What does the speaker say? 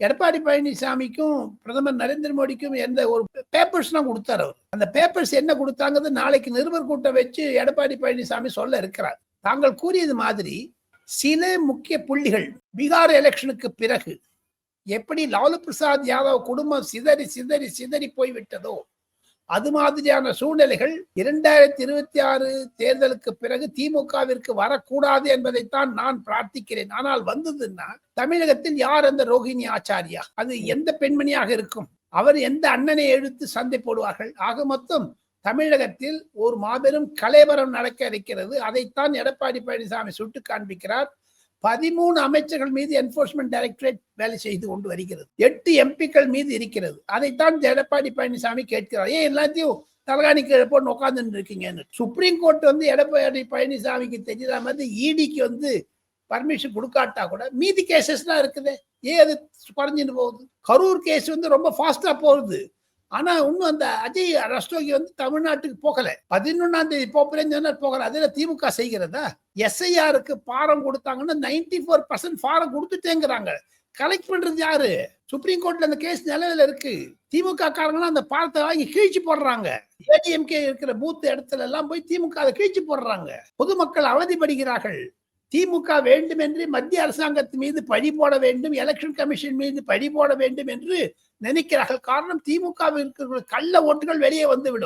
எடப்பாடி பழனிசாமிக்கும் பிரதமர் நரேந்திர மோடிக்கும் எந்த ஒரு பேப்பர்ஸ்லாம் கொடுத்தாரு அவர். அந்த பேப்பர்ஸ் என்ன கொடுத்தாங்கிறது நாளைக்கு நிருபர் கூட்டம் வச்சு எடப்பாடி பழனிசாமி சொல்ல இருக்கிறார். தாங்கள் கூறியது மாதிரி சில முக்கிய புள்ளிகள் பீகார் எலெக்ஷனுக்கு பிறகு எப்படி லாலு பிரசாத் யாதவ் குடும்பம் சிதறி சிதறி சிதறி போய்விட்டதோ அது மாதிரியான சூழ்நிலைகள் 2026 தேர்தலுக்கு பிறகு திமுகவிற்கு வரக்கூடாது என்பதைத்தான் நான் பிரார்த்திக்கிறேன். ஆனால் வந்ததுன்னா தமிழகத்தில் யார் அந்த ரோஹிணி ஆச்சாரியா, அது எந்த பெண்மணியாக இருக்கும், அவர் எந்த அண்ணனை எடுத்து சண்டை போடுவார்கள்? ஆக மொத்தம் தமிழகத்தில் ஒரு மாபெரும் கலைவரம் நடக்க இருக்கிறது. அதைத்தான் எடப்பாடி பழனிசாமி சுட்டு காண்பிக்கிறார். 13 அமைச்சர்கள் மீது என்போர்ஸ்மெண்ட் டைரக்டரேட் வேலை செய்து கொண்டு வருகிறது. 8 எம்பிக்கள் மீது இருக்கிறது. அதைத்தான் எடப்பாடி பழனிசாமி கேட்கிறார். ஏன் எல்லாத்தையும் தலகாணி கீழே போட்டு உட்கார்ந்து இருக்கீங்கன்னு. சுப்ரீம் கோர்ட் எடப்பாடி பழனிசாமிக்கு தெரியாத மாதிரி இடிக்கு பர்மிஷன் கொடுக்காட்டா கூட மீதி கேசஸ்லாம் இருக்குது. ஏன் அது குறைஞ்சிட்டு போகுது? கரூர் கேஸ் ரொம்ப ஃபாஸ்டா போகுது. ஆனா இன்னும் அந்த அஜய் ரஸ்தோகி தமிழ்நாட்டுக்கு போகல. 11ஆம் தேதி போகல போகல. அதுல திமுக செய்கிறதா? எஸ்ஐஆருக்கு ஃபாரம் கொடுத்தாங்கன்னா 94% ஃபாரம் கொடுத்துட்டேங்கிறாங்க. கலெக்ட் பண்றது யாரு? சுப்ரீம் கோர்ட்ல அந்த கேஸ் நிலையில இருக்கு. திமுக காரங்களும் அந்த பாரத்தை வாங்கி கீழ்ச்சி போடுறாங்க. ஏடிஎம்கே இருக்கிற பூத் இடத்துல எல்லாம் போய் திமுக அதை கீழ்ச்சி போடுறாங்க. பொதுமக்கள் அவதிப்படுகிறார்கள். திமுக வேண்டும் என்று மத்திய அரசாங்கத்தின் மீது பழி போட வேண்டும், எலெக்ஷன் கமிஷன் மீது பழி போட வேண்டும் என்று நினைக்கிறார்கள். காரணம் திமுக இருக்கிற கள்ள ஓட்டுகள் வெளியே வந்துவிடும்.